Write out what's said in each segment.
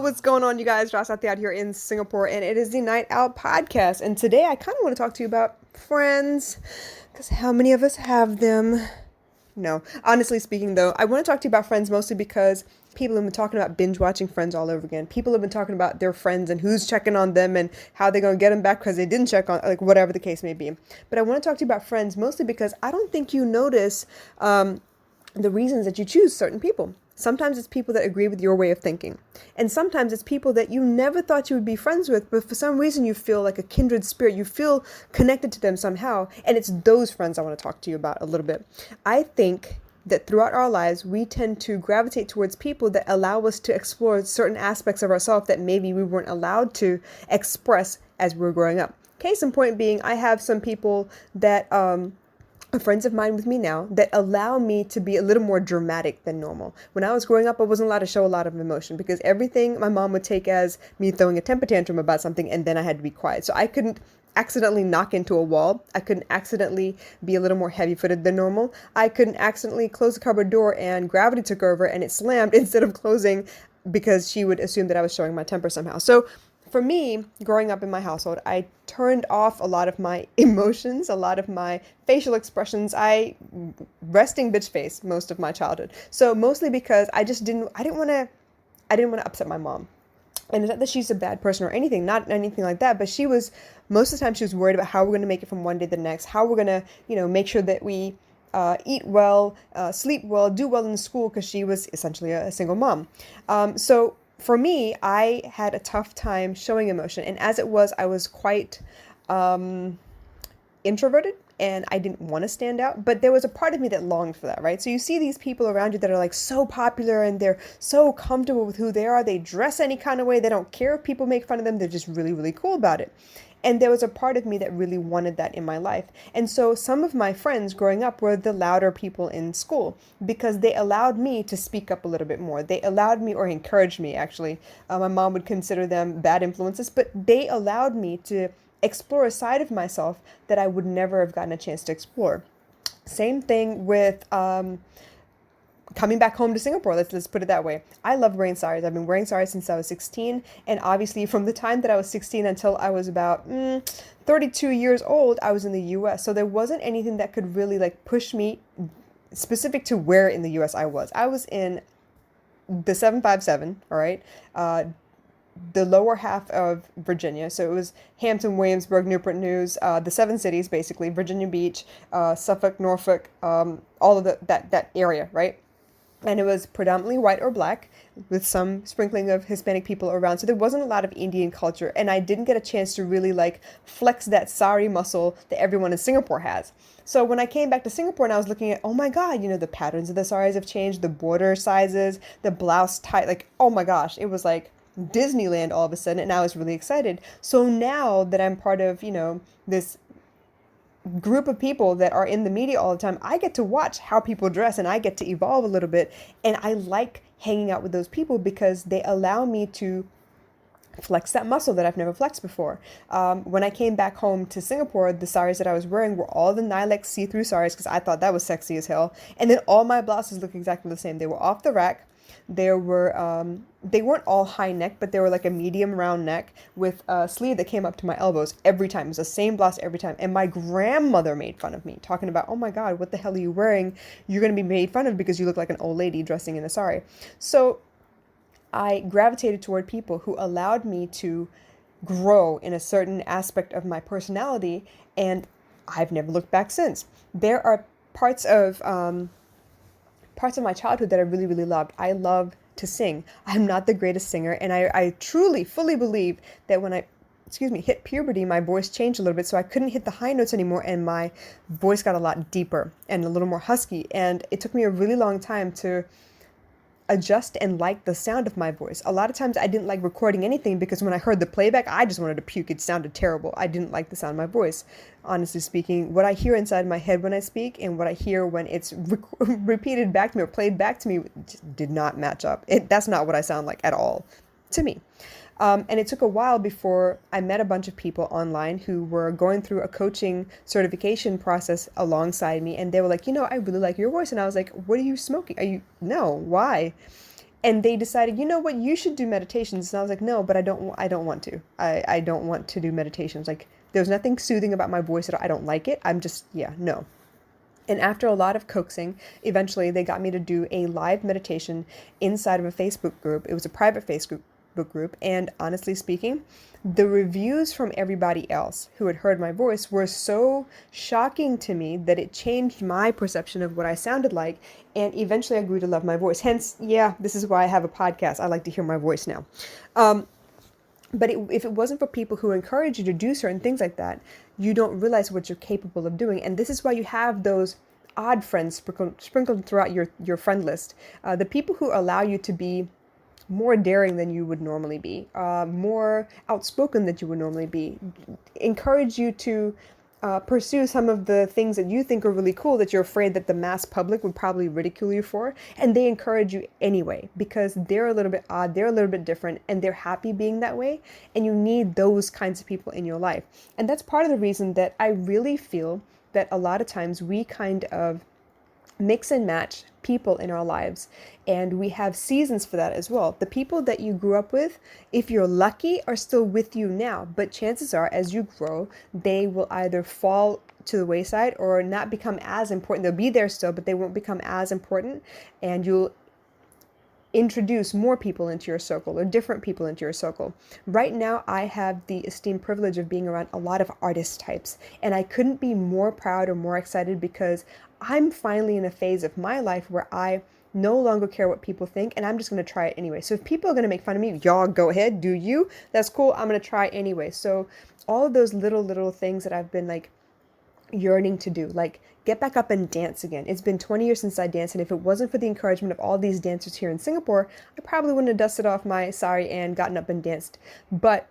what's going on, you guys? Josh out here in Singapore, and it is the Night Out podcast. And today I kind of want to talk to you about friends, because how many of us have them? No, honestly speaking, though, I want to talk to you about friends mostly because people have been talking about binge watching Friends all over again. People have been talking about their friends and who's checking on them and how they're going to get them back because they didn't check on, like, whatever the case may be. But I want to talk to you about friends mostly because I don't think you notice the reasons that you choose certain people. Sometimes it's people that agree with your way of thinking. And sometimes it's people that you never thought you would be friends with, but for some reason you feel like a kindred spirit. You feel connected to them somehow. And it's those friends I want to talk to you about a little bit. I think that throughout our lives, we tend to gravitate towards people that allow us to explore certain aspects of ourselves that maybe we weren't allowed to express as we were growing up. Case in point being, I have some people that friends of mine with me now that allow me to be a little more dramatic than normal. When I was growing up, I wasn't allowed to show a lot of emotion because everything my mom would take as me throwing a temper tantrum about something, and then I had to be quiet. So I couldn't accidentally knock into a wall. I couldn't accidentally be a little more heavy-footed than normal. I couldn't accidentally close the cupboard door and gravity took over and it slammed instead of closing because she would assume that I was showing my temper somehow. So for me, growing up in my household, I turned off a lot of my emotions, a lot of my facial expressions. Resting bitch face most of my childhood. So mostly because I didn't want to upset my mom. And it's not that she's a bad person or anything, not anything like that, but most of the time she was worried about how we're going to make it from one day to the next, how we're going to, make sure that we eat well, sleep well, do well in school, because she was essentially a single mom. So for me, I had a tough time showing emotion. And as it was, I was quite introverted and I didn't want to stand out. But there was a part of me that longed for that, right? So you see these people around you that are like so popular and they're so comfortable with who they are. They dress any kind of way. They don't care if people make fun of them. They're just really, really cool about it. And there was a part of me that really wanted that in my life. And so some of my friends growing up were the louder people in school because they allowed me to speak up a little bit more. They allowed me, or encouraged me actually. My mom would consider them bad influences, but they allowed me to explore a side of myself that I would never have gotten a chance to explore. Same thing with coming back home to Singapore. Let's put it that way. I love wearing saris. I've been wearing saris since I was 16. And obviously from the time that I was 16 until I was about 32 years old, I was in the US. So there wasn't anything that could really push me specific to where in the US I was. I was in the 757, all right? The lower half of Virginia. So it was Hampton, Williamsburg, Newport News, the seven cities, basically, Virginia Beach, Suffolk, Norfolk, all of that area, right? And it was predominantly white or black with some sprinkling of Hispanic people around. So there wasn't a lot of Indian culture. And I didn't get a chance to really flex that sari muscle that everyone in Singapore has. So when I came back to Singapore and I was looking at, oh my God, the patterns of the saris have changed, the border sizes, the blouse type, oh my gosh, it was like Disneyland all of a sudden. And I was really excited. So now that I'm part of, this group of people that are in the media all the time, I get to watch how people dress and I get to evolve a little bit. And I like hanging out with those people because they allow me to flex that muscle that I've never flexed before. When I came back home to Singapore, the saris that I was wearing were all the Nylex see-through saris because I thought that was sexy as hell. And then all my blouses look exactly the same. They were off the rack. There were, they weren't all high neck, but they were like a medium round neck with a sleeve that came up to my elbows every time. It was the same blouse every time. And my grandmother made fun of me, talking about, oh my God, what the hell are you wearing? You're going to be made fun of because you look like an old lady dressing in a sari. So I gravitated toward people who allowed me to grow in a certain aspect of my personality. And I've never looked back since. There are parts of my childhood that I really, really loved. I love to sing. I'm not the greatest singer. And I truly, fully believe that when I, hit puberty, my voice changed a little bit. So I couldn't hit the high notes anymore. And my voice got a lot deeper and a little more husky. And it took me a really long time to adjust and like the sound of my voice. A lot of times I didn't like recording anything because when I heard the playback, I just wanted to puke. It sounded terrible. I didn't like the sound of my voice. Honestly speaking, what I hear inside my head when I speak and what I hear when it's repeated back to me or played back to me just did not match up. That's not what I sound like at all to me. And it took a while before I met a bunch of people online who were going through a coaching certification process alongside me. And they were like, I really like your voice. And I was like, what are you smoking? No, why? And they decided, you know what, you should do meditations. And I was like, no, but I don't want to. I don't want to do meditations. Like, there's nothing soothing about my voice at all. I don't like it. I'm just, yeah, no. And after a lot of coaxing, eventually they got me to do a live meditation inside of a Facebook group. It was a private Facebook group. And honestly speaking, the reviews from everybody else who had heard my voice were so shocking to me that it changed my perception of what I sounded like. And eventually I grew to love my voice. Hence, yeah, this is why I have a podcast. I like to hear my voice now. But if it wasn't for people who encourage you to do certain things like that, you don't realize what you're capable of doing. And this is why you have those odd friends sprinkled throughout your friend list. The people who allow you to be more daring than you would normally be, more outspoken than you would normally be, encourage you to pursue some of the things that you think are really cool that you're afraid that the mass public would probably ridicule you for. And they encourage you anyway because they're a little bit odd, they're a little bit different, and they're happy being that way. And you need those kinds of people in your life. And that's part of the reason that I really feel that a lot of times we kind of mix and match people in our lives, and we have seasons for that as well. The people that you grew up with, if you're lucky, are still with you now, but chances are as you grow they will either fall to the wayside or not become as important. They'll be there still, but they won't become as important, and you'll introduce more people into your circle or different people into your circle. Right now, I have the esteemed privilege of being around a lot of artist types, and I couldn't be more proud or more excited because I'm finally in a phase of my life where I no longer care what people think, and I'm just going to try it anyway. So if people are going to make fun of me, y'all go ahead, do you. That's cool. I'm going to try it anyway. So all of those little things that I've been like yearning to do, like get back up and dance again. It's been 20 years since I danced, and if it wasn't for the encouragement of all these dancers here in Singapore, I probably wouldn't have dusted off my sari and gotten up and danced. But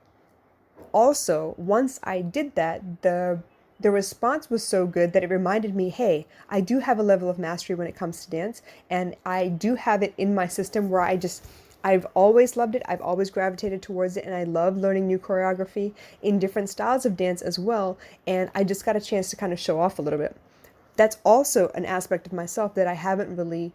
also, once I did that, the response was so good that it reminded me, hey, I do have a level of mastery when it comes to dance, and I do have it in my system where I've always loved it. I've always gravitated towards it, and I love learning new choreography in different styles of dance as well. And I just got a chance to kind of show off a little bit. That's also an aspect of myself that I haven't really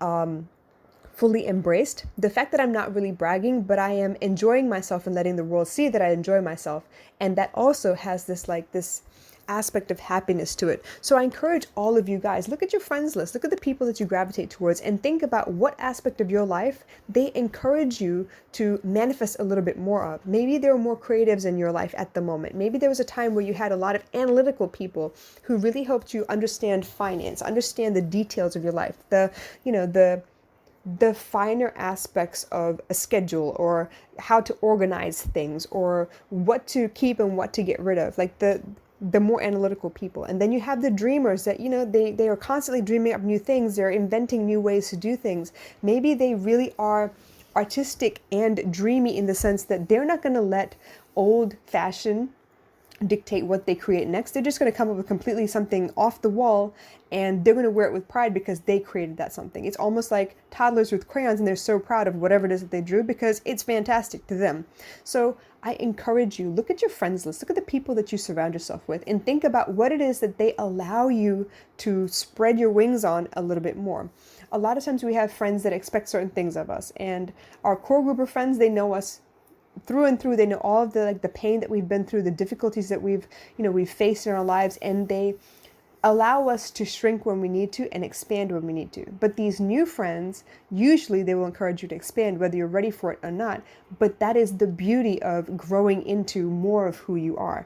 fully embraced. The fact that I'm not really bragging, but I am enjoying myself and letting the world see that I enjoy myself. And that also has this aspect of happiness to it. So I encourage all of you guys, look at your friends list, look at the people that you gravitate towards, and think about what aspect of your life they encourage you to manifest a little bit more of. Maybe there are more creatives in your life at the moment. Maybe there was a time where you had a lot of analytical people who really helped you understand finance, understand the details of your life, the finer aspects of a schedule, or how to organize things, or what to keep and what to get rid of, like the more analytical people. And then you have the dreamers that, they are constantly dreaming up new things. They're inventing new ways to do things. Maybe they really are artistic and dreamy in the sense that they're not going to let old fashioned dictate what they create next. They're just going to come up with completely something off the wall, and they're going to wear it with pride because they created that something. It's almost like toddlers with crayons, and they're so proud of whatever it is that they drew because it's fantastic to them. So I encourage you, look at your friends list, look at the people that you surround yourself with, and think about what it is that they allow you to spread your wings on a little bit more. A lot of times we have friends that expect certain things of us, and our core group of friends, they know us through and through. They know all of the pain that we've been through, the difficulties that we've faced in our lives, and they allow us to shrink when we need to and expand when we need to. But these new friends, usually they will encourage you to expand whether you're ready for it or not. But that is the beauty of growing into more of who you are.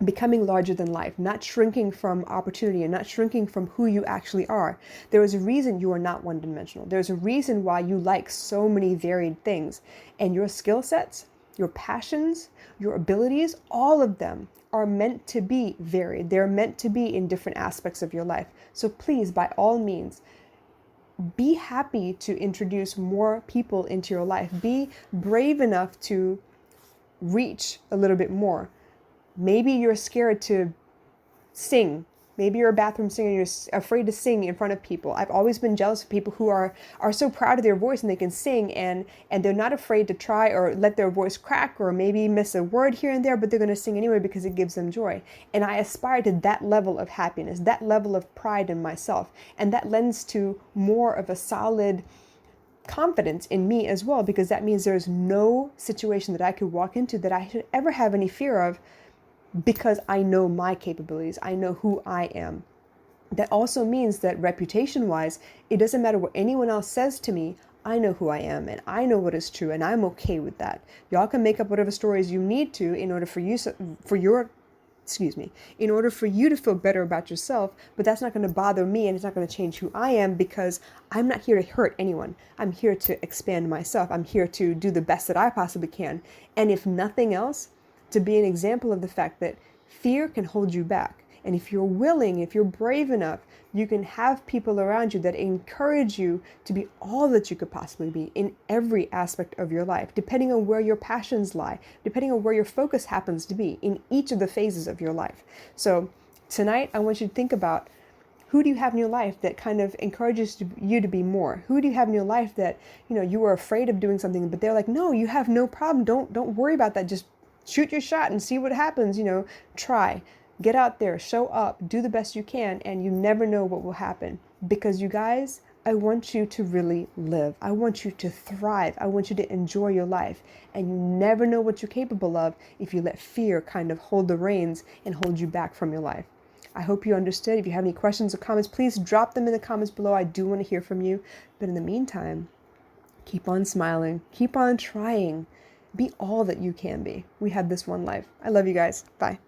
Becoming larger than life, not shrinking from opportunity and not shrinking from who you actually are. There is a reason you are not one-dimensional. There's a reason why you like so many varied things. And your skill sets, your passions, your abilities, all of them are meant to be varied. They're meant to be in different aspects of your life. So please, by all means, be happy to introduce more people into your life. Be brave enough to reach a little bit more. Maybe you're scared to sing. Maybe you're a bathroom singer and you're afraid to sing in front of people. I've always been jealous of people who are so proud of their voice and they can sing, and they're not afraid to try or let their voice crack or maybe miss a word here and there, but they're going to sing anyway because it gives them joy. And I aspire to that level of happiness, that level of pride in myself. And that lends to more of a solid confidence in me as well, because that means there's no situation that I could walk into that I should ever have any fear of, because I know my capabilities. I know who I am. That also means that reputation wise, it doesn't matter what anyone else says to me. I know who I am and I know what is true, and I'm okay with that. Y'all can make up whatever stories you need to in order for you, in order for you to feel better about yourself, but that's not going to bother me, and it's not going to change who I am, because I'm not here to hurt anyone. I'm here to expand myself. I'm here to do the best that I possibly can. And if nothing else, to be an example of the fact that fear can hold you back. And if you're willing, if you're brave enough, you can have people around you that encourage you to be all that you could possibly be in every aspect of your life, depending on where your passions lie, depending on where your focus happens to be in each of the phases of your life. So tonight, I want you to think about, who do you have in your life that kind of encourages you to be more? Who do you have in your life that, you were afraid of doing something, but they're like, no, you have no problem. Don't worry about that. Just shoot your shot and see what happens. Try. Get out there, show up, do the best you can, and you never know what will happen. Because you guys, I want you to really live. I want you to thrive. I want you to enjoy your life. And you never know what you're capable of if you let fear kind of hold the reins and hold you back from your life. I hope you understood. If you have any questions or comments, please drop them in the comments below. I do want to hear from you. But in the meantime, keep on smiling. Keep on trying. Be all that you can be. We have this one life. I love you guys. Bye.